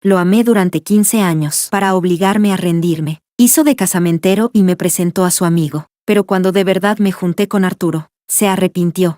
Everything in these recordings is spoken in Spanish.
Lo amé durante 15 años para obligarme a rendirme. Hizo de casamentero y me presentó a su amigo. Pero cuando de verdad me junté con Arturo, se arrepintió.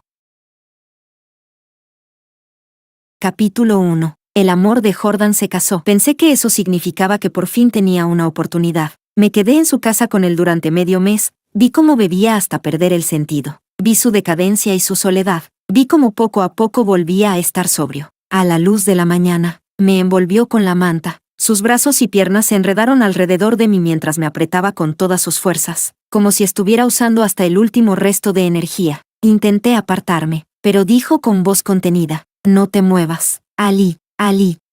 Capítulo 1. El amor de Jordan se casó. Pensé que eso significaba que por fin tenía una oportunidad. Me quedé en su casa con él durante medio mes, vi cómo bebía hasta perder el sentido. Vi su decadencia y su soledad. Vi cómo poco a poco volvía a estar sobrio. A la luz de la mañana, me envolvió con la manta. Sus brazos y piernas se enredaron alrededor de mí mientras me apretaba con todas sus fuerzas, como si estuviera usando hasta el último resto de energía. Intenté apartarme, pero dijo con voz contenida: no te muevas, Ali.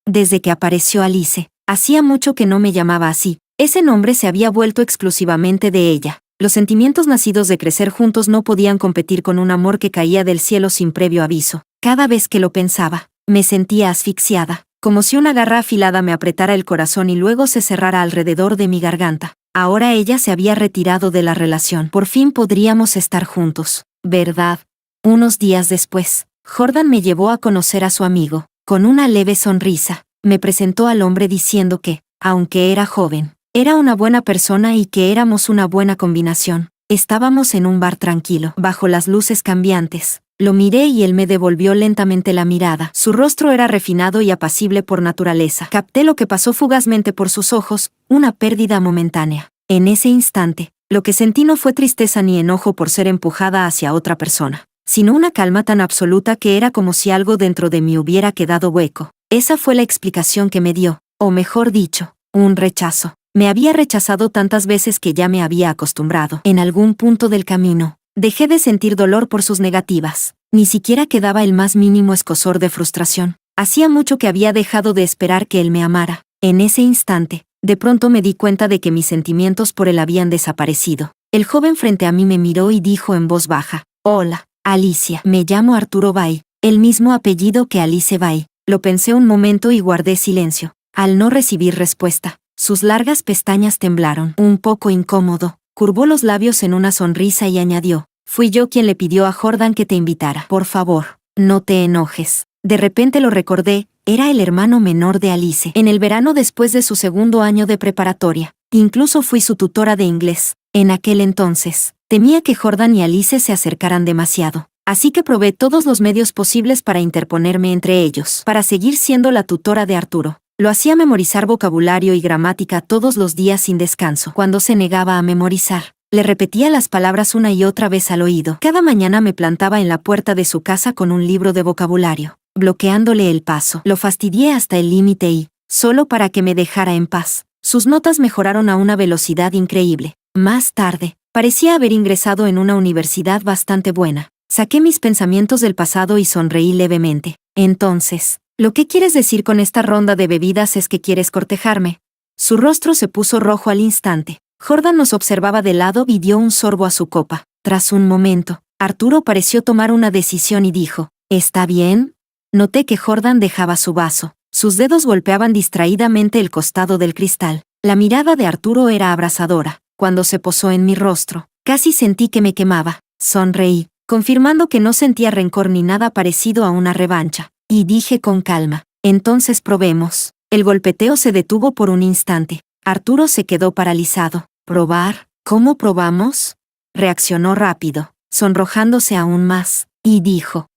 Desde que apareció Alice, hacía mucho que no me llamaba así. Ese nombre se había vuelto exclusivamente de ella. Los sentimientos nacidos de crecer juntos no podían competir con un amor que caía del cielo sin previo aviso. Cada vez que lo pensaba, me sentía asfixiada, como si una garra afilada me apretara el corazón y luego se cerrara alrededor de mi garganta. Ahora ella se había retirado de la relación. Por fin podríamos estar juntos, ¿verdad? Unos días después, Jordan me llevó a conocer a su amigo. Con una leve sonrisa, me presentó al hombre diciendo que, aunque era joven, era una buena persona y que éramos una buena combinación. Estábamos en un bar tranquilo, bajo las luces cambiantes. Lo miré y él me devolvió lentamente la mirada. Su rostro era refinado y apacible por naturaleza. Capté lo que pasó fugazmente por sus ojos, una pérdida momentánea. En ese instante, lo que sentí no fue tristeza ni enojo por ser empujada hacia otra persona, sino una calma tan absoluta que era como si algo dentro de mí hubiera quedado hueco. Esa fue la explicación que me dio, o mejor dicho, un rechazo. Me había rechazado tantas veces que ya me había acostumbrado. En algún punto del camino, dejé de sentir dolor por sus negativas. Ni siquiera quedaba el más mínimo escozor de frustración. Hacía mucho que había dejado de esperar que él me amara. En ese instante, de pronto me di cuenta de que mis sentimientos por él habían desaparecido. El joven frente a mí me miró y dijo en voz baja: hola, Alicia. Me llamo Arturo Bay, el mismo apellido que Alice Bay. Lo pensé un momento y guardé silencio. Al no recibir respuesta, sus largas pestañas temblaron. Un poco incómodo, curvó los labios en una sonrisa y añadió: fui yo quien le pidió a Jordan que te invitara. Por favor, no te enojes. De repente lo recordé, era el hermano menor de Alice. En el verano después de su segundo año de preparatoria, incluso fui su tutora de inglés. En aquel entonces, temía que Jordan y Alice se acercaran demasiado. Así que probé todos los medios posibles para interponerme entre ellos, para seguir siendo la tutora de Arturo. Lo hacía memorizar vocabulario y gramática todos los días sin descanso. Cuando se negaba a memorizar, le repetía las palabras una y otra vez al oído. Cada mañana me plantaba en la puerta de su casa con un libro de vocabulario, bloqueándole el paso. Lo fastidié hasta el límite y, solo para que me dejara en paz, sus notas mejoraron a una velocidad increíble. Más tarde, parecía haber ingresado en una universidad bastante buena. Saqué mis pensamientos del pasado y sonreí levemente. Entonces, ¿lo que quieres decir con esta ronda de bebidas es que quieres cortejarme? Su rostro se puso rojo al instante. Jordan nos observaba de lado y dio un sorbo a su copa. Tras un momento, Arturo pareció tomar una decisión y dijo: ¿está bien? Noté que Jordan dejaba su vaso. Sus dedos golpeaban distraídamente el costado del cristal. La mirada de Arturo era abrasadora. Cuando se posó en mi rostro, casi sentí que me quemaba. Sonreí, confirmando que no sentía rencor ni nada parecido a una revancha. Y dije con calma: entonces probemos. El golpeteo se detuvo por un instante. Arturo se quedó paralizado. ¿Probar? ¿Cómo probamos? Reaccionó rápido, sonrojándose aún más, y dijo: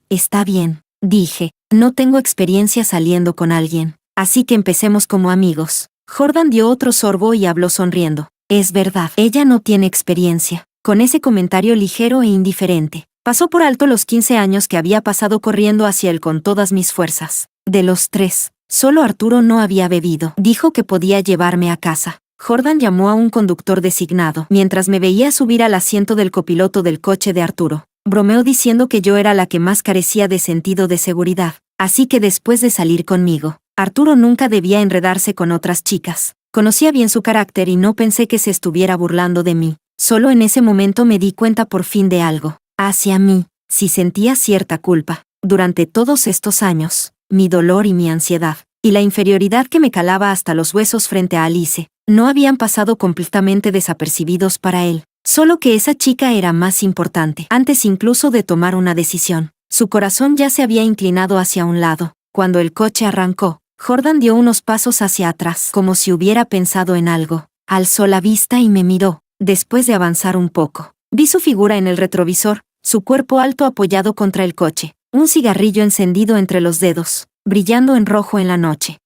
está bien. Dije: no tengo experiencia saliendo con alguien, así que empecemos como amigos. Jordan dio otro sorbo y habló sonriendo. Es verdad, ella no tiene experiencia. Con ese comentario ligero e indiferente, pasó por alto los 15 años que había pasado corriendo hacia él con todas mis fuerzas. De los tres, solo Arturo no había bebido. Dijo que podía llevarme a casa. Jordan llamó a un conductor designado. Mientras me veía subir al asiento del copiloto del coche de Arturo, bromeó diciendo que yo era la que más carecía de sentido de seguridad. Así que después de salir conmigo, Arturo nunca debía enredarse con otras chicas. Conocía bien su carácter y no pensé que se estuviera burlando de mí. Solo en ese momento me di cuenta por fin de algo. Hacia mí, sí sentía cierta culpa. Durante todos estos años, mi dolor y mi ansiedad, y la inferioridad que me calaba hasta los huesos frente a Alice, no habían pasado completamente desapercibidos para él. Solo que esa chica era más importante. Antes incluso de tomar una decisión, su corazón ya se había inclinado hacia un lado. Cuando el coche arrancó, Jordan dio unos pasos hacia atrás, como si hubiera pensado en algo. Alzó la vista y me miró. Después de avanzar un poco, vi su figura en el retrovisor, su cuerpo alto apoyado contra el coche, un cigarrillo encendido entre los dedos, brillando en rojo en la noche.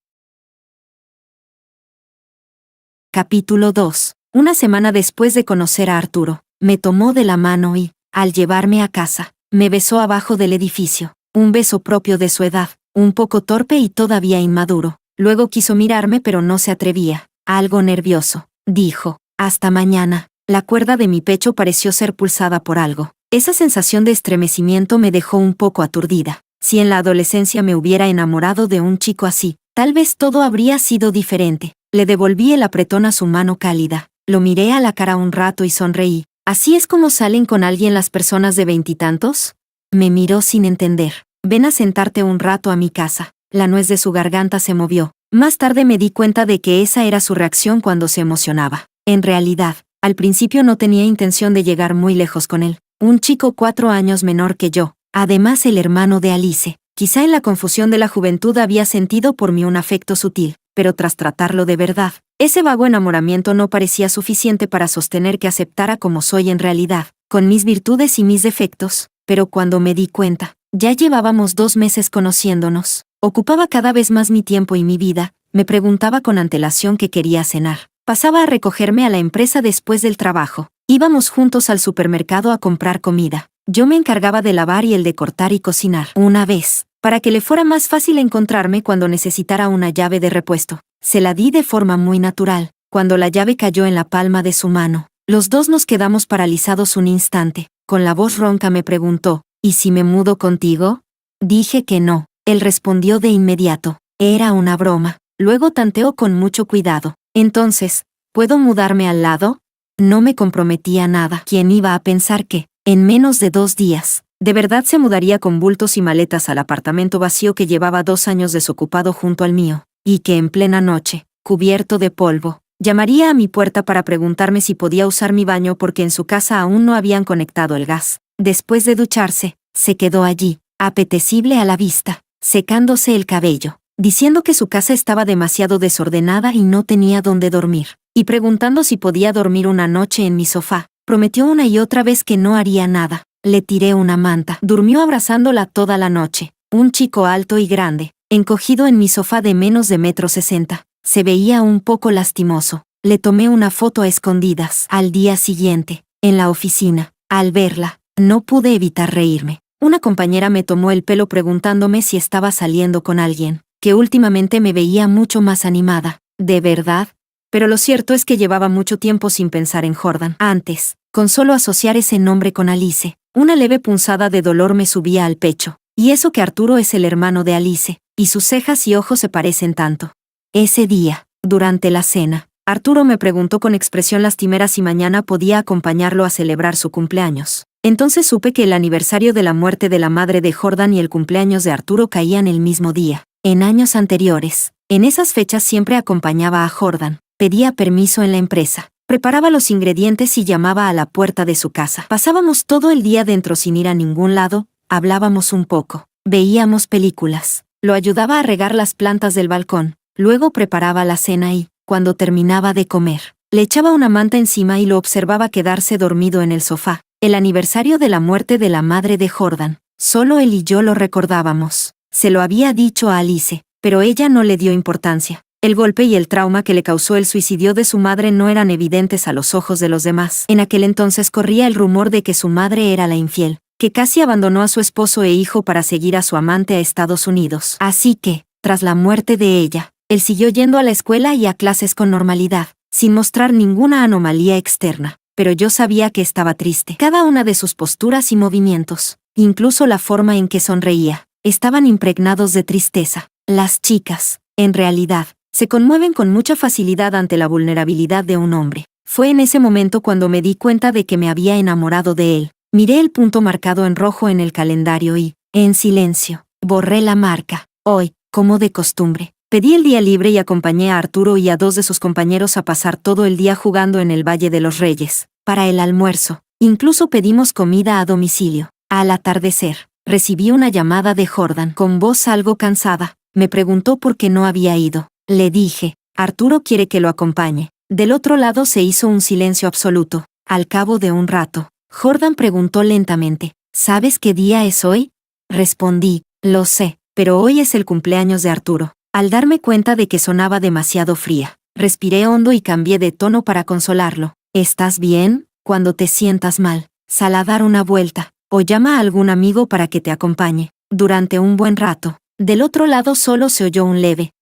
Capítulo 2. Una semana después de conocer a Arturo, me tomó de la mano y, al llevarme a casa, me besó abajo del edificio. Un beso propio de su edad, un poco torpe y todavía inmaduro. Luego quiso mirarme pero no se atrevía. Algo nervioso. Dijo, hasta mañana. La cuerda de mi pecho pareció ser pulsada por algo. Esa sensación de estremecimiento me dejó un poco aturdida. Si en la adolescencia me hubiera enamorado de un chico así, tal vez todo habría sido diferente. Le devolví el apretón a su mano cálida. Lo miré a la cara un rato y sonreí. ¿Así es como salen con alguien las personas de veintitantos? Me miró sin entender. Ven a sentarte un rato a mi casa. La nuez de su garganta se movió. Más tarde me di cuenta de que esa era su reacción cuando se emocionaba. En realidad, al principio no tenía intención de llegar muy lejos con él. Un chico 4 años menor que yo. Además el hermano de Alice. Quizá en la confusión de la juventud había sentido por mí un afecto sutil, pero tras tratarlo de verdad, ese vago enamoramiento no parecía suficiente para sostener que aceptara como soy en realidad, con mis virtudes y mis defectos, pero cuando me di cuenta, ya llevábamos 2 meses conociéndonos, ocupaba cada vez más mi tiempo y mi vida, me preguntaba con antelación qué quería cenar, pasaba a recogerme a la empresa después del trabajo, íbamos juntos al supermercado a comprar comida, yo me encargaba de lavar y él de cortar y cocinar. Una vez, para que le fuera más fácil encontrarme cuando necesitara una llave de repuesto, se la di de forma muy natural. Cuando la llave cayó en la palma de su mano, los dos nos quedamos paralizados un instante. Con la voz ronca me preguntó, ¿y si me mudo contigo? Dije que no. Él respondió de inmediato, era una broma. Luego tanteó con mucho cuidado. Entonces, ¿puedo mudarme al lado? No me comprometí a nada. ¿Quién iba a pensar que, en menos de 2 días, de verdad se mudaría con bultos y maletas al apartamento vacío que llevaba 2 años desocupado junto al mío, y que en plena noche, cubierto de polvo, llamaría a mi puerta para preguntarme si podía usar mi baño porque en su casa aún no habían conectado el gas? Después de ducharse, se quedó allí, apetecible a la vista, secándose el cabello, diciendo que su casa estaba demasiado desordenada y no tenía dónde dormir, y preguntando si podía dormir una noche en mi sofá. Prometió una y otra vez que no haría nada. Le tiré una manta. Durmió abrazándola toda la noche. Un chico alto y grande, encogido en mi sofá de menos de 1,60 m. Se veía un poco lastimoso. Le tomé una foto a escondidas. Al día siguiente, en la oficina, al verla, no pude evitar reírme. Una compañera me tomó el pelo preguntándome si estaba saliendo con alguien, que últimamente me veía mucho más animada. ¿De verdad? Pero lo cierto es que llevaba mucho tiempo sin pensar en Jordan. Antes, con solo asociar ese nombre con Alice, una leve punzada de dolor me subía al pecho. Y eso que Arturo es el hermano de Alice, y sus cejas y ojos se parecen tanto. Ese día, durante la cena, Arturo me preguntó con expresión lastimera si mañana podía acompañarlo a celebrar su cumpleaños. Entonces supe que el aniversario de la muerte de la madre de Jordan y el cumpleaños de Arturo caían el mismo día. En años anteriores, en esas fechas siempre acompañaba a Jordan. Pedía permiso en la empresa, preparaba los ingredientes y llamaba a la puerta de su casa. Pasábamos todo el día dentro sin ir a ningún lado, hablábamos un poco, veíamos películas, lo ayudaba a regar las plantas del balcón, luego preparaba la cena y, cuando terminaba de comer, le echaba una manta encima y lo observaba quedarse dormido en el sofá. El aniversario de la muerte de la madre de Jordan, solo él y yo lo recordábamos. Se lo había dicho a Alice, pero ella no le dio importancia. El golpe y el trauma que le causó el suicidio de su madre no eran evidentes a los ojos de los demás. En aquel entonces corría el rumor de que su madre era la infiel, que casi abandonó a su esposo e hijo para seguir a su amante a Estados Unidos. Así que, tras la muerte de ella, él siguió yendo a la escuela y a clases con normalidad, sin mostrar ninguna anomalía externa. Pero yo sabía que estaba triste. Cada una de sus posturas y movimientos, incluso la forma en que sonreía, estaban impregnados de tristeza. Las chicas, en realidad, se conmueven con mucha facilidad ante la vulnerabilidad de un hombre. Fue en ese momento cuando me di cuenta de que me había enamorado de él. Miré el punto marcado en rojo en el calendario y, en silencio, borré la marca. Hoy, como de costumbre, pedí el día libre y acompañé a Arturo y a 2 de sus compañeros a pasar todo el día jugando en el Valle de los Reyes. Para el almuerzo, incluso pedimos comida a domicilio. Al atardecer, recibí una llamada de Jordan con voz algo cansada. Me preguntó por qué no había ido. Le dije, Arturo quiere que lo acompañe. Del otro lado se hizo un silencio absoluto. Al cabo de un rato, Jordan preguntó lentamente, ¿sabes qué día es hoy? Respondí, lo sé, pero hoy es el cumpleaños de Arturo. Al darme cuenta de que sonaba demasiado fría, respiré hondo y cambié de tono para consolarlo. ¿Estás bien? Cuando te sientas mal, sal a dar una vuelta, o llama a algún amigo para que te acompañe. Durante un buen rato, del otro lado solo se oyó un leve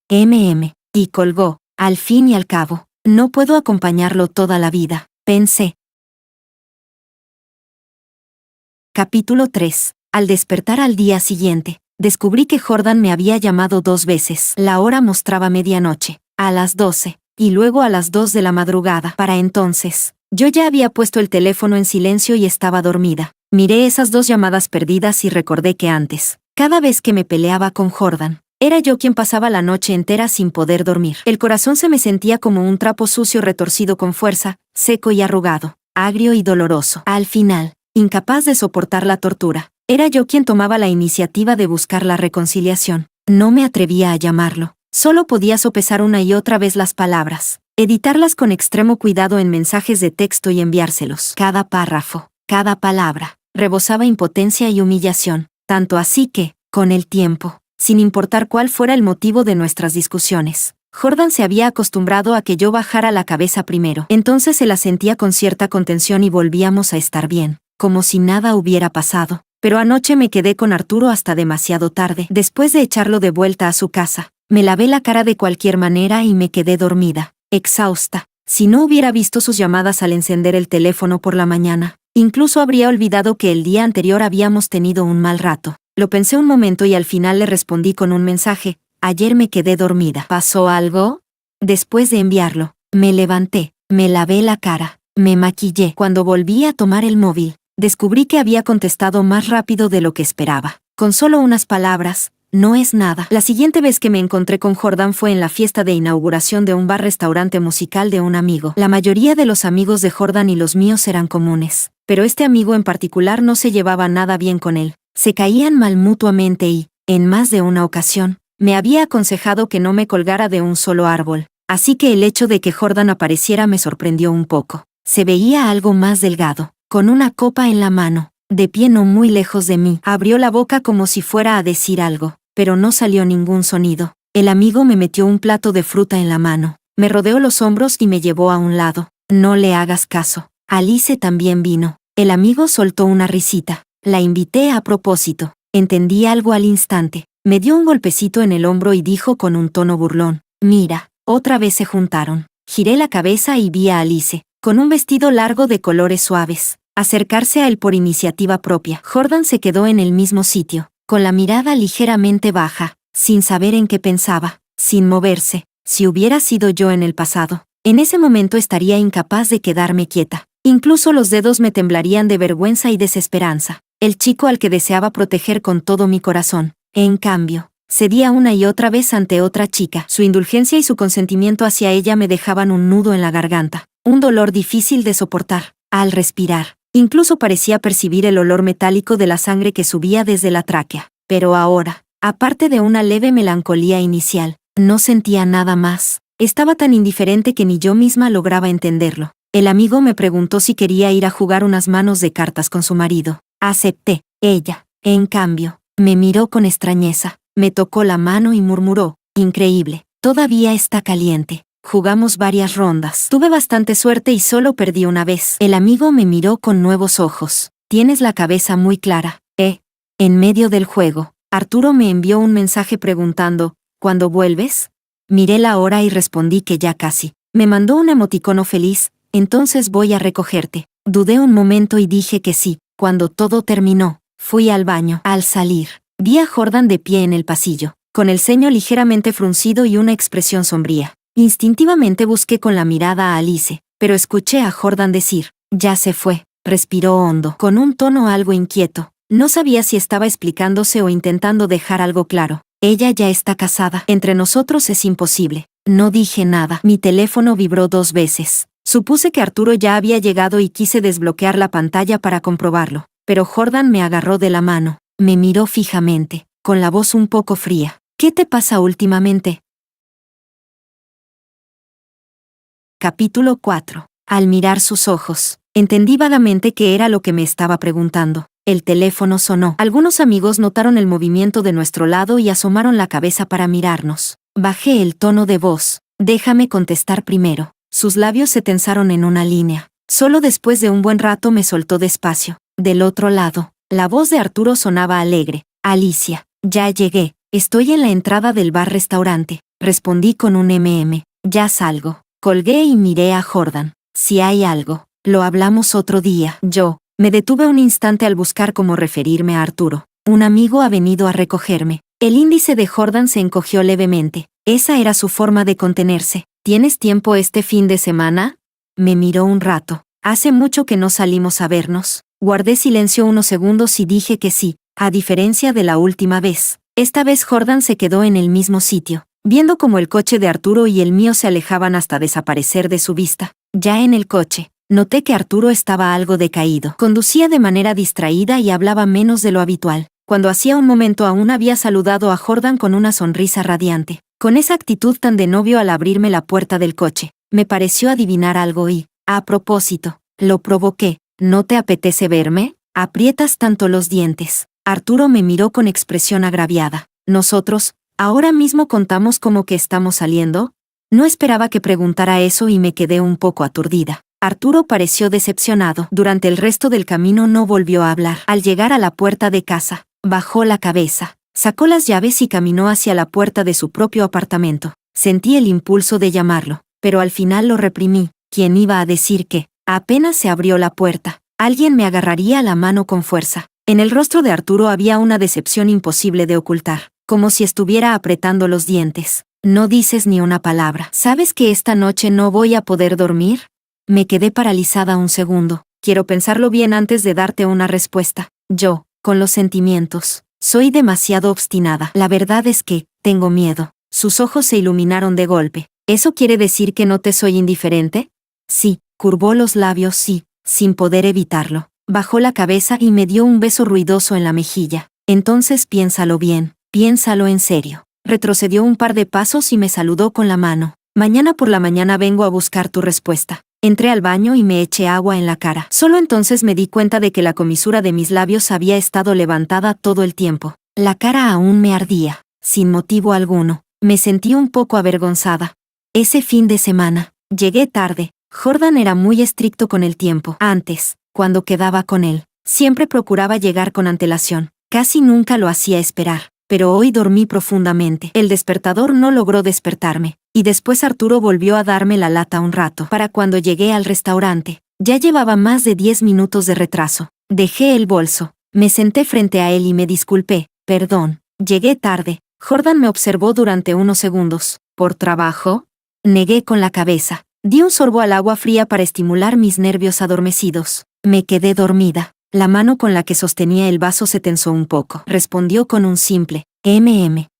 y colgó. Al fin y al cabo, no puedo acompañarlo toda la vida, pensé. Capítulo 3. Al despertar al día siguiente, descubrí que Jordan me había llamado 2 veces. La hora mostraba medianoche, a las 12, y luego a las 2 de la madrugada. Para entonces, yo ya había puesto el teléfono en silencio y estaba dormida. Miré esas 2 llamadas perdidas y recordé que antes, cada vez que me peleaba con Jordan, era yo quien pasaba la noche entera sin poder dormir. El corazón se me sentía como un trapo sucio retorcido con fuerza, seco y arrugado, agrio y doloroso. Al final, incapaz de soportar la tortura, era yo quien tomaba la iniciativa de buscar la reconciliación. No me atrevía a llamarlo. Solo podía sopesar una y otra vez las palabras, editarlas con extremo cuidado en mensajes de texto y enviárselos. Cada párrafo, cada palabra, rebosaba impotencia y humillación, tanto así que, con el tiempo, sin importar cuál fuera el motivo de nuestras discusiones, Jordan se había acostumbrado a que yo bajara la cabeza primero. Entonces se la sentía con cierta contención y volvíamos a estar bien, como si nada hubiera pasado. Pero anoche me quedé con Arturo hasta demasiado tarde. Después de echarlo de vuelta a su casa, me lavé la cara de cualquier manera y me quedé dormida, exhausta. Si no hubiera visto sus llamadas al encender el teléfono por la mañana, incluso habría olvidado que el día anterior habíamos tenido un mal rato. Lo pensé un momento y al final le respondí con un mensaje. Ayer me quedé dormida. ¿Pasó algo? Después de enviarlo, me levanté, me lavé la cara, me maquillé. Cuando volví a tomar el móvil, descubrí que había contestado más rápido de lo que esperaba. Con solo unas palabras, no es nada. La siguiente vez que me encontré con Jordan fue en la fiesta de inauguración de un bar-restaurante musical de un amigo. La mayoría de los amigos de Jordan y los míos eran comunes, pero este amigo en particular no se llevaba nada bien con él. Se caían mal mutuamente y, en más de una ocasión, me había aconsejado que no me colgara de un solo árbol. Así que el hecho de que Jordan apareciera me sorprendió un poco. Se veía algo más delgado, con una copa en la mano, de pie no muy lejos de mí. Abrió la boca como si fuera a decir algo, pero no salió ningún sonido. El amigo me metió un plato de fruta en la mano, me rodeó los hombros y me llevó a un lado. No le hagas caso. Alice también vino. El amigo soltó una risita. La invité a propósito. Entendí algo al instante. Me dio un golpecito en el hombro y dijo con un tono burlón, mira, otra vez se juntaron. Giré la cabeza y vi a Alice, con un vestido largo de colores suaves, acercarse a él por iniciativa propia. Jordan se quedó en el mismo sitio, con la mirada ligeramente baja, sin saber en qué pensaba, sin moverse. Si hubiera sido yo en el pasado, en ese momento estaría incapaz de quedarme quieta. Incluso los dedos me temblarían de vergüenza y desesperanza. El chico al que deseaba proteger con todo mi corazón. En cambio, cedía una y otra vez ante otra chica. Su indulgencia y su consentimiento hacia ella me dejaban un nudo en la garganta, un dolor difícil de soportar. Al respirar, incluso parecía percibir el olor metálico de la sangre que subía desde la tráquea. Pero ahora, aparte de una leve melancolía inicial, no sentía nada más. Estaba tan indiferente que ni yo misma lograba entenderlo. El amigo me preguntó si quería ir a jugar unas manos de cartas con su marido. Acepté. Ella, en cambio, me miró con extrañeza, me tocó la mano y murmuró, increíble, todavía está caliente. Jugamos varias rondas. Tuve bastante suerte y solo perdí una vez. El amigo me miró con nuevos ojos. Tienes la cabeza muy clara, ¿eh? En medio del juego, Arturo me envió un mensaje preguntando, ¿cuándo vuelves? Miré la hora y respondí que ya casi. Me mandó un emoticono feliz, entonces voy a recogerte. Dudé un momento y dije que sí. Cuando todo terminó, fui al baño. Al salir, vi a Jordan de pie en el pasillo, con el ceño ligeramente fruncido y una expresión sombría. Instintivamente busqué con la mirada a Alice, pero escuché a Jordan decir, ya se fue. Respiró hondo, con un tono algo inquieto. No sabía si estaba explicándose o intentando dejar algo claro. Ella ya está casada. Entre nosotros es imposible. No dije nada. Mi teléfono vibró 2 veces. Supuse que Arturo ya había llegado y quise desbloquear la pantalla para comprobarlo, pero Jordan me agarró de la mano, me miró fijamente, con la voz un poco fría. ¿Qué te pasa últimamente? Capítulo 4. Al mirar sus ojos, entendí vagamente qué era lo que me estaba preguntando. El teléfono sonó. Algunos amigos notaron el movimiento de nuestro lado y asomaron la cabeza para mirarnos. Bajé el tono de voz. Déjame contestar primero. Sus labios se tensaron en una línea. Solo después de un buen rato me soltó despacio. Del otro lado, la voz de Arturo sonaba alegre. Alicia, ya llegué. Estoy en la entrada del bar-restaurante. Respondí con un Ya salgo. Colgué y miré a Jordan. Si hay algo, lo hablamos otro día. Me detuve un instante al buscar cómo referirme a Arturo. Un amigo ha venido a recogerme. El índice de Jordan se encogió levemente. Esa era su forma de contenerse. ¿Tienes tiempo este fin de semana? Me miró un rato. Hace mucho que no salimos a vernos. Guardé silencio unos segundos y dije que sí, a diferencia de la última vez. Esta vez Jordan se quedó en el mismo sitio, viendo cómo el coche de Arturo y el mío se alejaban hasta desaparecer de su vista. Ya en el coche, noté que Arturo estaba algo decaído. Conducía de manera distraída y hablaba menos de lo habitual, cuando hacía un momento aún había saludado a Jordan con una sonrisa radiante. Con esa actitud tan de novio al abrirme la puerta del coche, me pareció adivinar algo y, a propósito, lo provoqué. ¿No te apetece verme? Aprietas tanto los dientes. Arturo me miró con expresión agraviada. Nosotros, ahora mismo contamos como que estamos saliendo. No esperaba que preguntara eso y me quedé un poco aturdida. Arturo pareció decepcionado. Durante el resto del camino no volvió a hablar. Al llegar a la puerta de casa, bajó la cabeza, sacó las llaves y caminó hacia la puerta de su propio apartamento. Sentí el impulso de llamarlo, pero al final lo reprimí. ¿Quién iba a decir que? Apenas se abrió la puerta, alguien me agarraría la mano con fuerza. En el rostro de Arturo había una decepción imposible de ocultar, como si estuviera apretando los dientes. No dices ni una palabra. ¿Sabes que esta noche no voy a poder dormir? Me quedé paralizada un segundo. Quiero pensarlo bien antes de darte una respuesta. Con los sentimientos, soy demasiado obstinada. La verdad es que, tengo miedo. Sus ojos se iluminaron de golpe. ¿Eso quiere decir que no te soy indiferente? Sí. Curvó los labios sin poder evitarlo. Bajó la cabeza y me dio un beso ruidoso en la mejilla. Entonces piénsalo bien, piénsalo en serio. Retrocedió un par de pasos y me saludó con la mano. Mañana por la mañana vengo a buscar tu respuesta. Entré al baño y me eché agua en la cara. Solo entonces me di cuenta de que la comisura de mis labios había estado levantada todo el tiempo. La cara aún me ardía, sin motivo alguno. Me sentí un poco avergonzada. Ese fin de semana, llegué tarde. Jordan era muy estricto con el tiempo. Antes, cuando quedaba con él, siempre procuraba llegar con antelación. Casi nunca lo hacía esperar. Pero hoy dormí profundamente. El despertador no logró despertarme. Y después Arturo volvió a darme la lata un rato. Para cuando llegué al restaurante, ya llevaba más de 10 minutos de retraso. Dejé el bolso. Me senté frente a él y me disculpé. Perdón, llegué tarde. Jordan me observó durante unos segundos. ¿Por trabajo? Negué con la cabeza. Di un sorbo al agua fría para estimular mis nervios adormecidos. Me quedé dormida. La mano con la que sostenía el vaso se tensó un poco. Respondió con un simple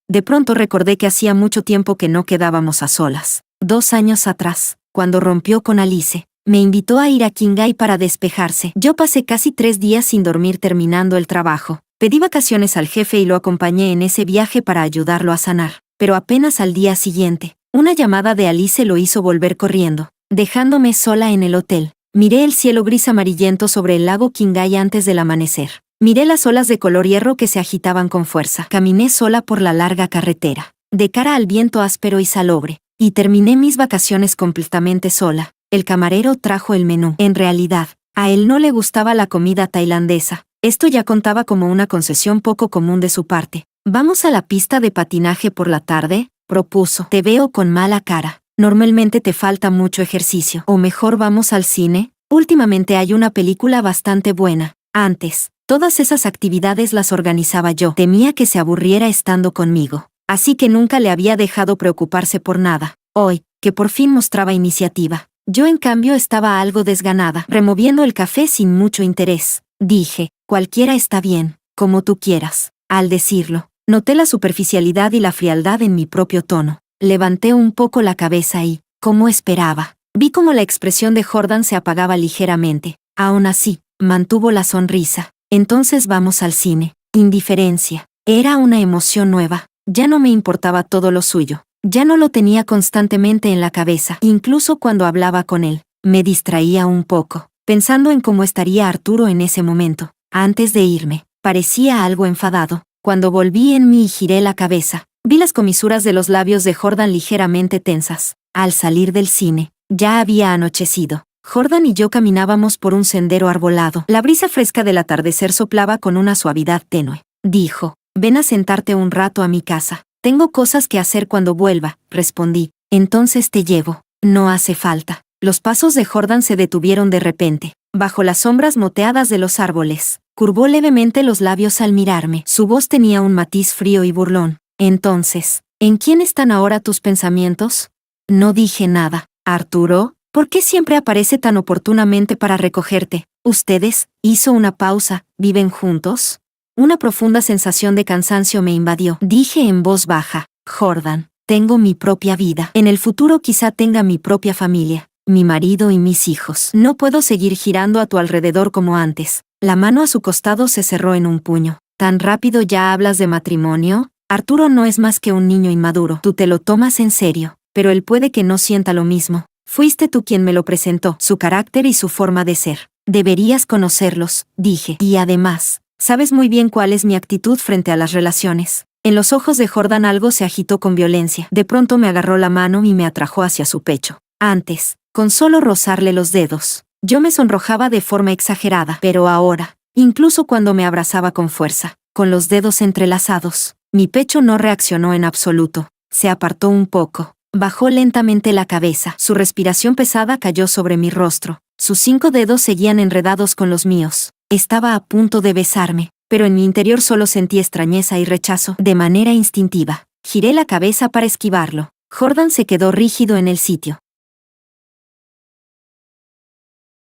De pronto recordé que hacía mucho tiempo que no quedábamos a solas. 2 años atrás, cuando rompió con Alice, me invitó a ir a Qinghai para despejarse. Yo pasé casi 3 días sin dormir terminando el trabajo. Pedí vacaciones al jefe y lo acompañé en ese viaje para ayudarlo a sanar. Pero apenas al día siguiente, una llamada de Alice lo hizo volver corriendo, dejándome sola en el hotel. Miré el cielo gris amarillento sobre el lago Qinghai antes del amanecer. Miré las olas de color hierro que se agitaban con fuerza. Caminé sola por la larga carretera, de cara al viento áspero y salobre, y terminé mis vacaciones completamente sola. El camarero trajo el menú. En realidad, a él no le gustaba la comida tailandesa. Esto ya contaba como una concesión poco común de su parte. ¿Vamos a la pista de patinaje por la tarde?, propuso. Te veo con mala cara. Normalmente te falta mucho ejercicio. O mejor vamos al cine. Últimamente hay una película bastante buena. Antes, todas esas actividades las organizaba yo. Temía que se aburriera estando conmigo. Así que nunca le había dejado preocuparse por nada. Hoy, que por fin mostraba iniciativa, yo en cambio estaba algo desganada, removiendo el café sin mucho interés. Dije, cualquiera está bien, como tú quieras. Al decirlo, noté la superficialidad y la frialdad en mi propio tono. Levanté un poco la cabeza y, como esperaba, vi cómo la expresión de Jordan se apagaba ligeramente. Aún así, mantuvo la sonrisa. Entonces vamos al cine. Indiferencia. Era una emoción nueva. Ya no me importaba todo lo suyo. Ya no lo tenía constantemente en la cabeza. Incluso cuando hablaba con él, me distraía un poco, pensando en cómo estaría Arturo en ese momento. Antes de irme, parecía algo enfadado. Cuando volví en mí y giré la cabeza, vi las comisuras de los labios de Jordan ligeramente tensas. Al salir del cine, ya había anochecido. Jordan y yo caminábamos por un sendero arbolado. La brisa fresca del atardecer soplaba con una suavidad tenue. Dijo, ven a sentarte un rato a mi casa. Tengo cosas que hacer cuando vuelva, respondí. Entonces te llevo. No hace falta. Los pasos de Jordan se detuvieron de repente, bajo las sombras moteadas de los árboles. Curvó levemente los labios al mirarme. Su voz tenía un matiz frío y burlón. Entonces, ¿en quién están ahora tus pensamientos? No dije nada. Arturo, ¿por qué siempre aparece tan oportunamente para recogerte? Ustedes, hizo una pausa, ¿viven juntos? Una profunda sensación de cansancio me invadió. Dije en voz baja, Jordan, tengo mi propia vida. En el futuro quizá tenga mi propia familia, mi marido y mis hijos. No puedo seguir girando a tu alrededor como antes. La mano a su costado se cerró en un puño. ¿Tan rápido ya hablas de matrimonio? Arturo no es más que un niño inmaduro. Tú te lo tomas en serio, pero él puede que no sienta lo mismo. Fuiste tú quien me lo presentó, su carácter y su forma de ser. Deberías conocerlos, dije. Y además, sabes muy bien cuál es mi actitud frente a las relaciones. En los ojos de Jordan algo se agitó con violencia. De pronto me agarró la mano y me atrajo hacia su pecho. Antes, con solo rozarle los dedos, yo me sonrojaba de forma exagerada. Pero ahora, incluso cuando me abrazaba con fuerza, con los dedos entrelazados, mi pecho no reaccionó en absoluto. Se apartó un poco. Bajó lentamente la cabeza. Su respiración pesada cayó sobre mi rostro. Sus 5 dedos seguían enredados con los míos. Estaba a punto de besarme, pero en mi interior solo sentí extrañeza y rechazo. De manera instintiva, giré la cabeza para esquivarlo. Jordan se quedó rígido en el sitio.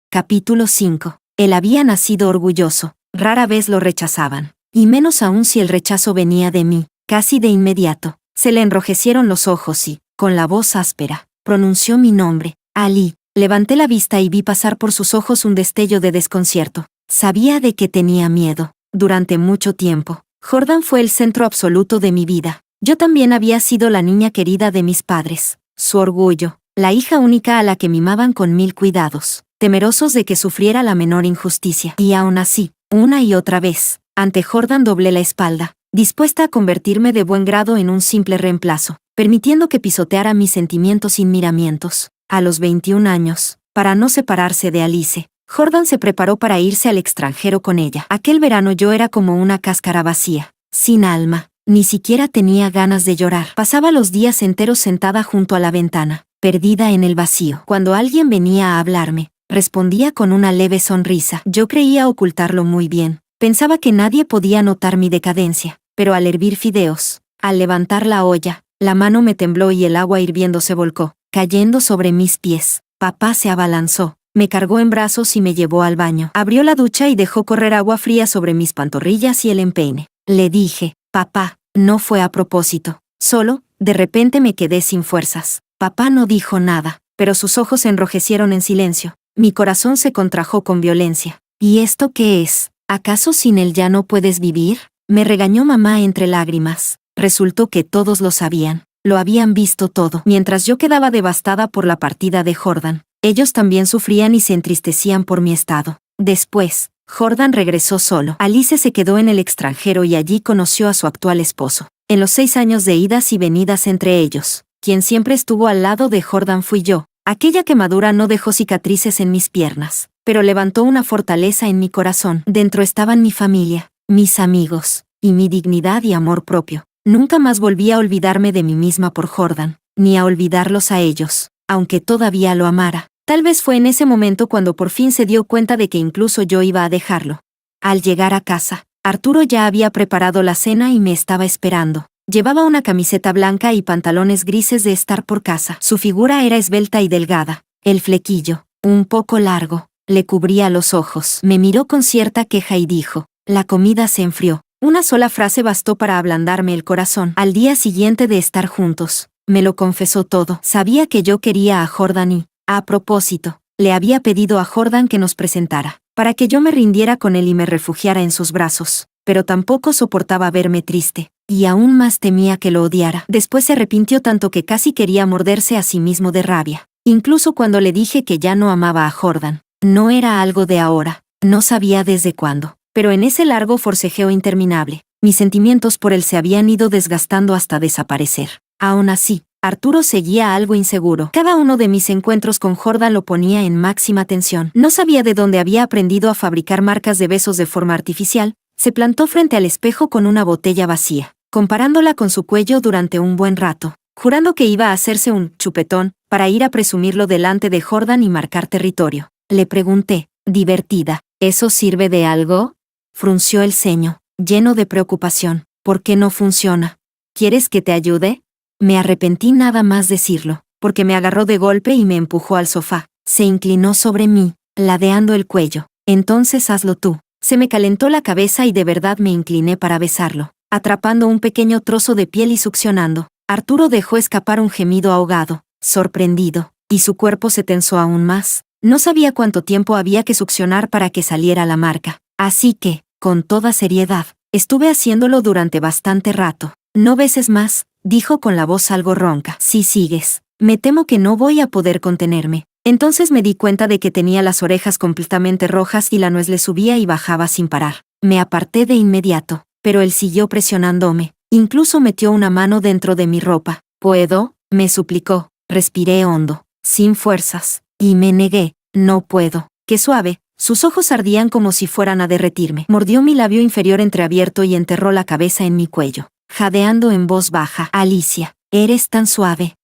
Capítulo 5. Él había nacido orgulloso. Rara vez lo rechazaban. Y menos aún si el rechazo venía de mí. Casi de inmediato, se le enrojecieron los ojos y, con la voz áspera, pronunció mi nombre, Ali. Levanté la vista y vi pasar por sus ojos un destello de desconcierto. Sabía de que tenía miedo. Durante mucho tiempo, Jordan fue el centro absoluto de mi vida. Yo también había sido la niña querida de mis padres, su orgullo, la hija única a la que mimaban con 1000 cuidados, temerosos de que sufriera la menor injusticia. Y aún así, una y otra vez, ante Jordan doblé la espalda, dispuesta a convertirme de buen grado en un simple reemplazo, permitiendo que pisoteara mis sentimientos sin miramientos. A los 21 años, para no separarse de Alice, Jordan se preparó para irse al extranjero con ella. Aquel verano yo era como una cáscara vacía, sin alma, ni siquiera tenía ganas de llorar. Pasaba los días enteros sentada junto a la ventana, perdida en el vacío. Cuando alguien venía a hablarme, respondía con una leve sonrisa. Yo creía ocultarlo muy bien. Pensaba que nadie podía notar mi decadencia, pero al hervir fideos, al levantar la olla, la mano me tembló y el agua hirviendo se volcó, cayendo sobre mis pies. Papá se abalanzó, me cargó en brazos y me llevó al baño. Abrió la ducha y dejó correr agua fría sobre mis pantorrillas y el empeine. Le dije, papá, no fue a propósito. Solo, de repente me quedé sin fuerzas. Papá no dijo nada, pero sus ojos se enrojecieron en silencio. Mi corazón se contrajo con violencia. ¿Y esto qué es? ¿Acaso sin él ya no puedes vivir? Me regañó mamá entre lágrimas. Resultó que todos lo sabían. Lo habían visto todo. Mientras yo quedaba devastada por la partida de Jordan, ellos también sufrían y se entristecían por mi estado. Después, Jordan regresó solo. Alice se quedó en el extranjero y allí conoció a su actual esposo. En los 6 años de idas y venidas entre ellos, quien siempre estuvo al lado de Jordan fui yo. Aquella quemadura no dejó cicatrices en mis piernas, pero levantó una fortaleza en mi corazón. Dentro estaban mi familia, mis amigos, y mi dignidad y amor propio. Nunca más volví a olvidarme de mí misma por Jordan, ni a olvidarlos a ellos, aunque todavía lo amara. Tal vez fue en ese momento cuando por fin se dio cuenta de que incluso yo iba a dejarlo. Al llegar a casa, Arturo ya había preparado la cena y me estaba esperando. Llevaba una camiseta blanca y pantalones grises de estar por casa. Su figura era esbelta y delgada. El flequillo, un poco largo, le cubría los ojos. Me miró con cierta queja y dijo, la comida se enfrió. Una sola frase bastó para ablandarme el corazón. Al día siguiente de estar juntos, me lo confesó todo. Sabía que yo quería a Jordan y, a propósito, le había pedido a Jordan que nos presentara, para que yo me rindiera con él y me refugiara en sus brazos. Pero tampoco soportaba verme triste, y aún más temía que lo odiara. Después se arrepintió tanto que casi quería morderse a sí mismo de rabia. Incluso cuando le dije que ya no amaba a Jordan. No era algo de ahora, no sabía desde cuándo. Pero en ese largo forcejeo interminable, mis sentimientos por él se habían ido desgastando hasta desaparecer. Aún así, Arturo seguía algo inseguro. Cada uno de mis encuentros con Jordan lo ponía en máxima tensión. No sabía de dónde había aprendido a fabricar marcas de besos de forma artificial. Se plantó frente al espejo con una botella vacía, comparándola con su cuello durante un buen rato, jurando que iba a hacerse un chupetón para ir a presumirlo delante de Jordan y marcar territorio. Le pregunté, divertida, ¿eso sirve de algo? Frunció el ceño, lleno de preocupación. ¿Por qué no funciona? ¿Quieres que te ayude? Me arrepentí nada más decirlo, porque me agarró de golpe y me empujó al sofá. Se inclinó sobre mí, ladeando el cuello. Entonces hazlo tú. Se me calentó la cabeza y de verdad me incliné para besarlo, atrapando un pequeño trozo de piel y succionando. Arturo dejó escapar un gemido ahogado, sorprendido, y su cuerpo se tensó aún más. No sabía cuánto tiempo había que succionar para que saliera la marca. Así que, con toda seriedad, estuve haciéndolo durante bastante rato. No beses más, dijo con la voz algo ronca. Si sigues, me temo que no voy a poder contenerme. Entonces me di cuenta de que tenía las orejas completamente rojas y la nuez le subía y bajaba sin parar. Me aparté de inmediato, pero él siguió presionándome. Incluso metió una mano dentro de mi ropa. ¿Puedo?, me suplicó. Respiré hondo, sin fuerzas, y me negué. No puedo. Qué suave. Sus ojos ardían como si fueran a derretirme. Mordió mi labio inferior entreabierto y enterró la cabeza en mi cuello, jadeando en voz baja. Alicia, eres tan suave.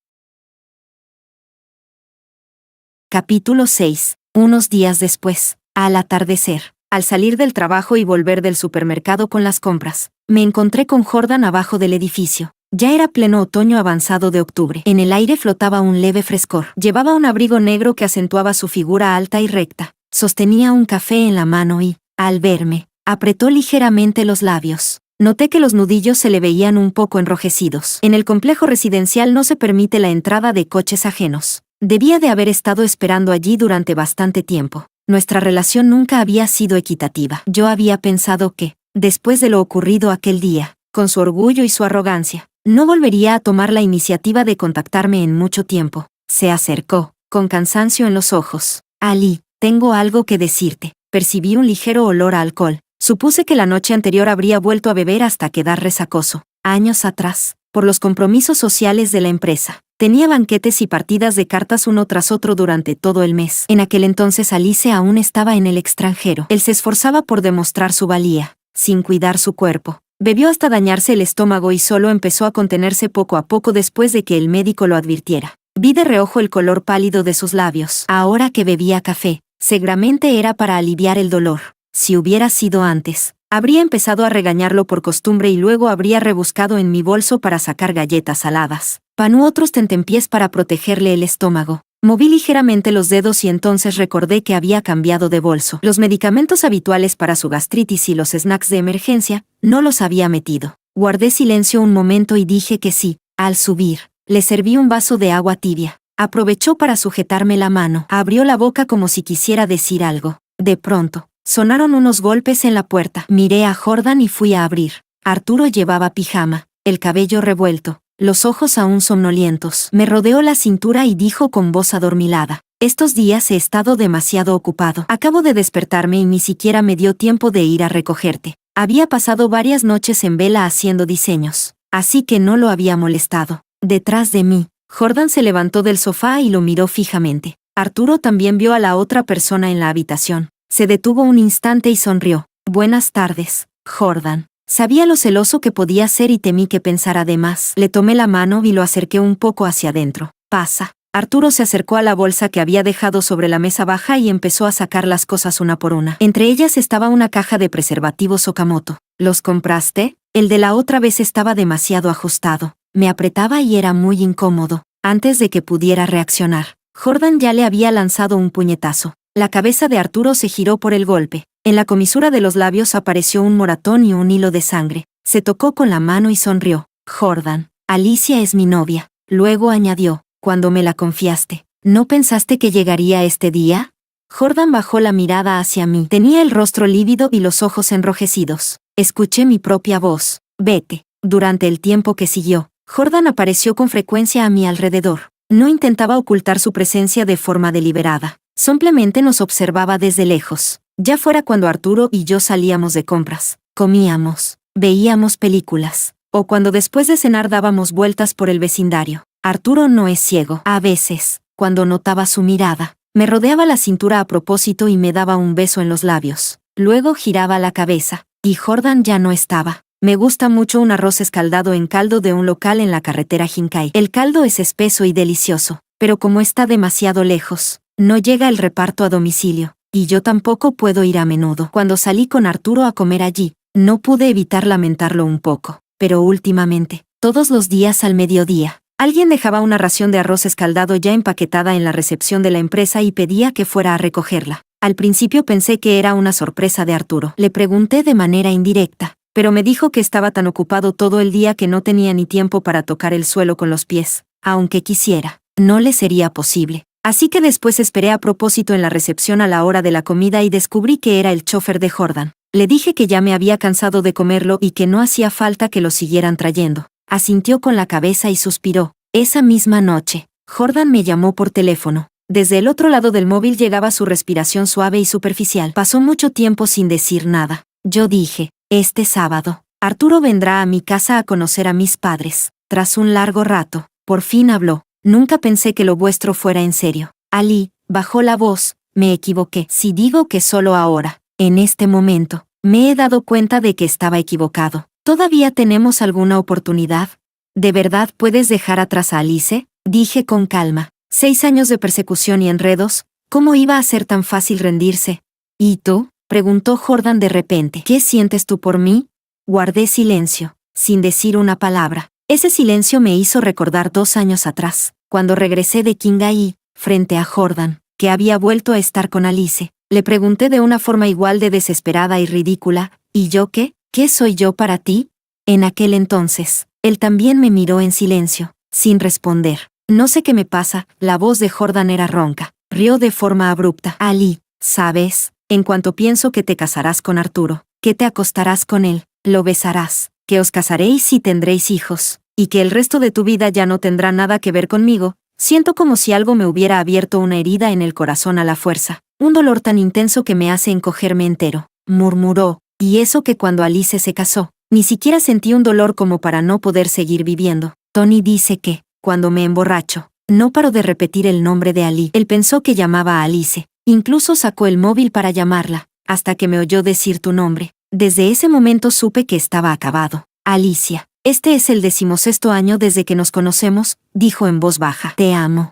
Capítulo 6. Unos días después, al atardecer, al salir del trabajo y volver del supermercado con las compras, me encontré con Jordan abajo del edificio. Ya era pleno otoño avanzado de octubre. En el aire flotaba un leve frescor. Llevaba un abrigo negro que acentuaba su figura alta y recta. Sostenía un café en la mano y, al verme, apretó ligeramente los labios. Noté que los nudillos se le veían un poco enrojecidos. En el complejo residencial no se permite la entrada de coches ajenos. Debía de haber estado esperando allí durante bastante tiempo. Nuestra relación nunca había sido equitativa. Yo había pensado que, después de lo ocurrido aquel día, con su orgullo y su arrogancia, no volvería a tomar la iniciativa de contactarme en mucho tiempo. Se acercó, con cansancio en los ojos. Ali, tengo algo que decirte. Percibí un ligero olor a alcohol. Supuse que la noche anterior habría vuelto a beber hasta quedar resacoso. Años atrás, por los compromisos sociales de la empresa, tenía banquetes y partidas de cartas uno tras otro durante todo el mes. En aquel entonces Alice aún estaba en el extranjero. Él se esforzaba por demostrar su valía, sin cuidar su cuerpo. Bebió hasta dañarse el estómago y solo empezó a contenerse poco a poco después de que el médico lo advirtiera. Vi de reojo el color pálido de sus labios. Ahora que bebía café, seguramente era para aliviar el dolor. Si hubiera sido antes, habría empezado a regañarlo por costumbre y luego habría rebuscado en mi bolso para sacar galletas saladas, pan u otros tentempiés para protegerle el estómago. Moví ligeramente los dedos y entonces recordé que había cambiado de bolso. Los medicamentos habituales para su gastritis y los snacks de emergencia, no los había metido. Guardé silencio un momento y dije que sí. Al subir, le serví un vaso de agua tibia. Aprovechó para sujetarme la mano. Abrió la boca como si quisiera decir algo. De pronto, sonaron unos golpes en la puerta. Miré a Jordan y fui a abrir. Arturo llevaba pijama, el cabello revuelto, los ojos aún somnolientos. Me rodeó la cintura y dijo con voz adormilada: estos días he estado demasiado ocupado. Acabo de despertarme y ni siquiera me dio tiempo de ir a recogerte. Había pasado varias noches en vela haciendo diseños, así que no lo había molestado. Detrás de mí, Jordan se levantó del sofá y lo miró fijamente. Arturo también vio a la otra persona en la habitación. Se detuvo un instante y sonrió. Buenas tardes, Jordan. Sabía lo celoso que podía ser y temí que pensara de más. Le tomé la mano y lo acerqué un poco hacia adentro. Pasa. Arturo se acercó a la bolsa que había dejado sobre la mesa baja y empezó a sacar las cosas una por una. Entre ellas estaba una caja de preservativos Okamoto. ¿Los compraste? El de la otra vez estaba demasiado ajustado. Me apretaba y era muy incómodo. Antes de que pudiera reaccionar, Jordan ya le había lanzado un puñetazo. La cabeza de Arturo se giró por el golpe. En la comisura de los labios apareció un moratón y un hilo de sangre. Se tocó con la mano y sonrió. Jordan, Alicia es mi novia. Luego añadió: cuando me la confiaste, ¿no pensaste que llegaría este día? Jordan bajó la mirada hacia mí. Tenía el rostro lívido y los ojos enrojecidos. Escuché mi propia voz. Vete. Durante el tiempo que siguió, Jordan apareció con frecuencia a mi alrededor. No intentaba ocultar su presencia de forma deliberada. Simplemente nos observaba desde lejos. Ya fuera cuando Arturo y yo salíamos de compras, comíamos, veíamos películas, o cuando después de cenar dábamos vueltas por el vecindario. Arturo no es ciego. A veces, cuando notaba su mirada, me rodeaba la cintura a propósito y me daba un beso en los labios. Luego giraba la cabeza, y Jordan ya no estaba. Me gusta mucho un arroz escaldado en caldo de un local en la carretera Jinkai. El caldo es espeso y delicioso, pero como está demasiado lejos, no llega el reparto a domicilio, y yo tampoco puedo ir a menudo. Cuando salí con Arturo a comer allí, no pude evitar lamentarlo un poco, pero últimamente, todos los días al mediodía, alguien dejaba una ración de arroz escaldado ya empaquetada en la recepción de la empresa y pedía que fuera a recogerla. Al principio pensé que era una sorpresa de Arturo. Le pregunté de manera indirecta, pero me dijo que estaba tan ocupado todo el día que no tenía ni tiempo para tocar el suelo con los pies. Aunque quisiera, no le sería posible. Así que después esperé a propósito en la recepción a la hora de la comida y descubrí que era el chofer de Jordan. Le dije que ya me había cansado de comerlo y que no hacía falta que lo siguieran trayendo. Asintió con la cabeza y suspiró. Esa misma noche, Jordan me llamó por teléfono. Desde el otro lado del móvil llegaba su respiración suave y superficial. Pasó mucho tiempo sin decir nada. Yo dije, este sábado, Arturo vendrá a mi casa a conocer a mis padres. Tras un largo rato, por fin habló. Nunca pensé que lo vuestro fuera en serio. Ali, bajó la voz, me equivoqué. Si digo que solo ahora, en este momento, me he dado cuenta de que estaba equivocado. ¿Todavía tenemos alguna oportunidad? ¿De verdad puedes dejar atrás a Alice? Dije con calma. 6 años de persecución y enredos, ¿cómo iba a ser tan fácil rendirse? ¿Y tú? Preguntó Jordan de repente. ¿Qué sientes tú por mí? Guardé silencio, sin decir una palabra. Ese silencio me hizo recordar 2 años atrás, cuando regresé de Jinkai, frente a Jordan, que había vuelto a estar con Alice. Le pregunté de una forma igual de desesperada y ridícula, ¿y yo qué? ¿Qué soy yo para ti? En aquel entonces, él también me miró en silencio, sin responder. No sé qué me pasa, la voz de Jordan era ronca. Rió de forma abrupta. Ali, ¿sabes? En cuanto pienso que te casarás con Arturo, que te acostarás con él, lo besarás, que os casaréis y tendréis hijos, y que el resto de tu vida ya no tendrá nada que ver conmigo, siento como si algo me hubiera abierto una herida en el corazón a la fuerza, un dolor tan intenso que me hace encogerme entero, murmuró, y eso que cuando Alice se casó, ni siquiera sentí un dolor como para no poder seguir viviendo. Tony dice que, cuando me emborracho, no paro de repetir el nombre de Ali. Él pensó que llamaba a Alice, incluso sacó el móvil para llamarla, hasta que me oyó decir tu nombre. Desde ese momento supe que estaba acabado. Alicia, este es el 16º año desde que nos conocemos, dijo en voz baja. Te amo.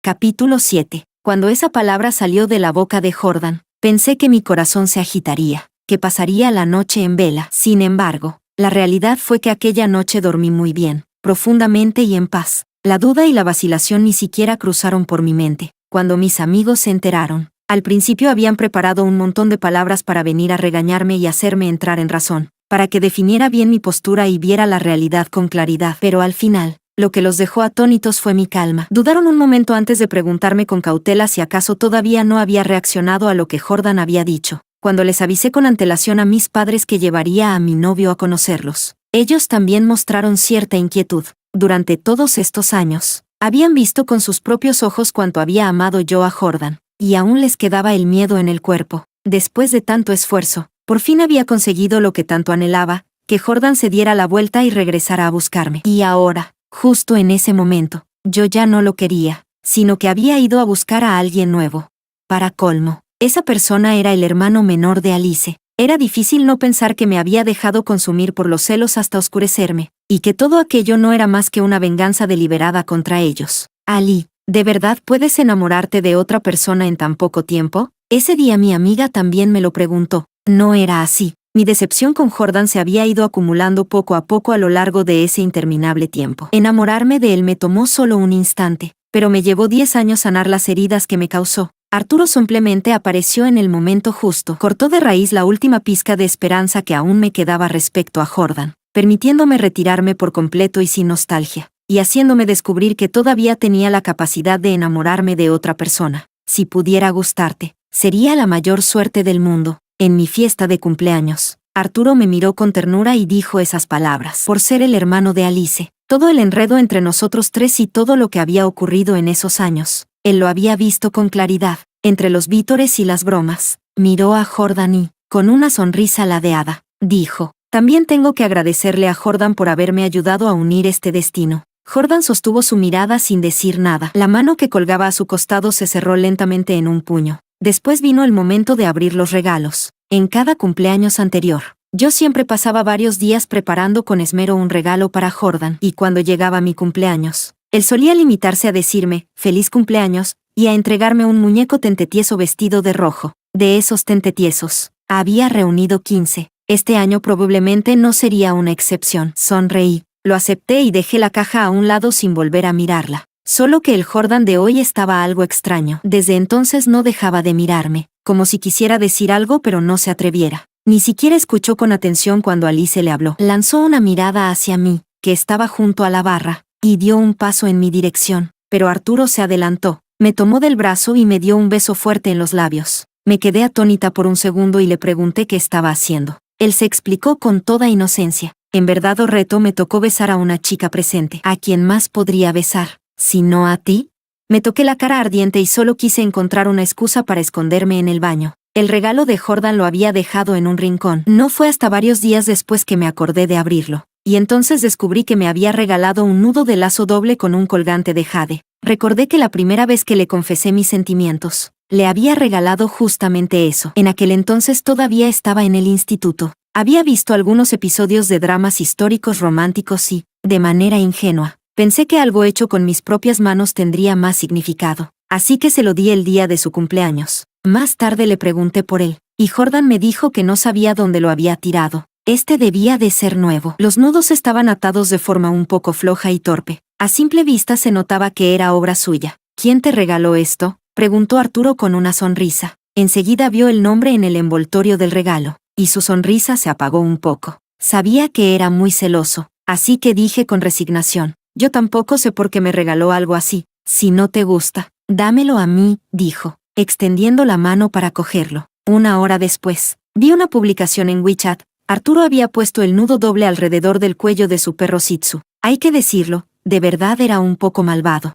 Capítulo 7. Cuando esa palabra salió de la boca de Jordan, pensé que mi corazón se agitaría, que pasaría la noche en vela. Sin embargo, la realidad fue que aquella noche dormí muy bien, profundamente y en paz. La duda y la vacilación ni siquiera cruzaron por mi mente. Cuando mis amigos se enteraron, al principio habían preparado un montón de palabras para venir a regañarme y hacerme entrar en razón, para que definiera bien mi postura y viera la realidad con claridad. Pero al final, lo que los dejó atónitos fue mi calma. Dudaron un momento antes de preguntarme con cautela si acaso todavía no había reaccionado a lo que Jordan había dicho. Cuando les avisé con antelación a mis padres que llevaría a mi novio a conocerlos, ellos también mostraron cierta inquietud. Durante todos estos años, habían visto con sus propios ojos cuánto había amado yo a Jordan, y aún les quedaba el miedo en el cuerpo. Después de tanto esfuerzo, por fin había conseguido lo que tanto anhelaba, que Jordan se diera la vuelta y regresara a buscarme. Y ahora, justo en ese momento, yo ya no lo quería, sino que había ido a buscar a alguien nuevo. Para colmo, esa persona era el hermano menor de Alice. Era difícil no pensar que me había dejado consumir por los celos hasta oscurecerme, y que todo aquello no era más que una venganza deliberada contra ellos. Ali, ¿de verdad puedes enamorarte de otra persona en tan poco tiempo? Ese día mi amiga también me lo preguntó. No era así. Mi decepción con Jordan se había ido acumulando poco a poco a lo largo de ese interminable tiempo. Enamorarme de él me tomó solo un instante, pero me llevó 10 años sanar las heridas que me causó. Arturo simplemente apareció en el momento justo. Cortó de raíz la última pizca de esperanza que aún me quedaba respecto a Jordan, permitiéndome retirarme por completo y sin nostalgia, y haciéndome descubrir que todavía tenía la capacidad de enamorarme de otra persona. Si pudiera gustarte, sería la mayor suerte del mundo. En mi fiesta de cumpleaños, Arturo me miró con ternura y dijo esas palabras. Por ser el hermano de Alice. Todo el enredo entre nosotros tres y todo lo que había ocurrido en esos años. Él lo había visto con claridad. Entre los vítores y las bromas. Miró a Jordan y, con una sonrisa ladeada, dijo: también tengo que agradecerle a Jordan por haberme ayudado a unir este destino. Jordan sostuvo su mirada sin decir nada. La mano que colgaba a su costado se cerró lentamente en un puño. Después vino el momento de abrir los regalos. En cada cumpleaños anterior, yo siempre pasaba varios días preparando con esmero un regalo para Jordan, y cuando llegaba mi cumpleaños, él solía limitarse a decirme, «Feliz cumpleaños», y a entregarme un muñeco tentetieso vestido de rojo. De esos tentetiesos, había reunido 15. Este año probablemente no sería una excepción. Sonreí, lo acepté y dejé la caja a un lado sin volver a mirarla. Solo que el Jordan de hoy estaba algo extraño. Desde entonces no dejaba de mirarme, como si quisiera decir algo pero no se atreviera. Ni siquiera escuchó con atención cuando Alice le habló. Lanzó una mirada hacia mí, que estaba junto a la barra, y dio un paso en mi dirección. Pero Arturo se adelantó, me tomó del brazo y me dio un beso fuerte en los labios. Me quedé atónita por un segundo y le pregunté qué estaba haciendo. Él se explicó con toda inocencia. En verdad o reto me tocó besar a una chica presente. ¿A quién más podría besar, si no a ti? Me toqué la cara ardiente y solo quise encontrar una excusa para esconderme en el baño. El regalo de Jordan lo había dejado en un rincón. No fue hasta varios días después que me acordé de abrirlo. Y entonces descubrí que me había regalado un nudo de lazo doble con un colgante de jade. Recordé que la primera vez que le confesé mis sentimientos, le había regalado justamente eso. En aquel entonces todavía estaba en el instituto. Había visto algunos episodios de dramas históricos románticos y, de manera ingenua, pensé que algo hecho con mis propias manos tendría más significado. Así que se lo di el día de su cumpleaños. Más tarde le pregunté por él, y Jordan me dijo que no sabía dónde lo había tirado. Este debía de ser nuevo. Los nudos estaban atados de forma un poco floja y torpe. A simple vista se notaba que era obra suya. ¿Quién te regaló esto?, preguntó Arturo con una sonrisa. Enseguida vio el nombre en el envoltorio del regalo, y su sonrisa se apagó un poco. Sabía que era muy celoso, así que dije con resignación: yo tampoco sé por qué me regaló algo así. Si no te gusta, dámelo a mí, dijo, extendiendo la mano para cogerlo. Una hora después, vi una publicación en WeChat. Arturo había puesto el nudo doble alrededor del cuello de su perro Shih Tzu. Hay que decirlo, de verdad era un poco malvado.